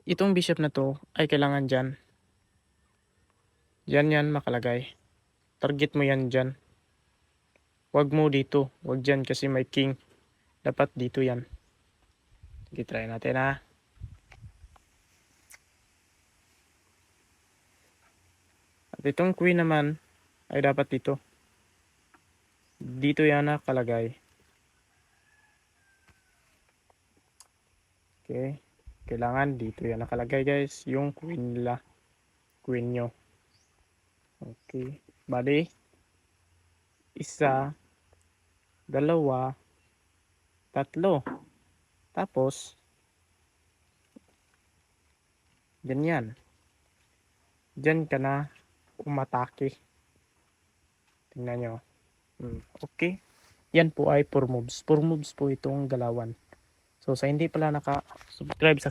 itong bishop na to ay kailangan dyan. Dyan yan makalagay. Target mo yan dyan. Huwag mo dito. Huwag dyan kasi may king. Dapat dito yan. Sige, try natin ha. At itong queen naman ay dapat dito. Dito yan nakalagay. Okay. Kailangan dito yan nakalagay guys. Yung queen nila. Queen nyo. Okay. Bali. Isa. Dalawa. Tatlo. Tapos. Ganyan. Diyan ka na umatake. Tingnan nyo. Okay. Yan po ay 4 moves. 4 moves po itong galawan. So sa hindi pala naka-subscribe sa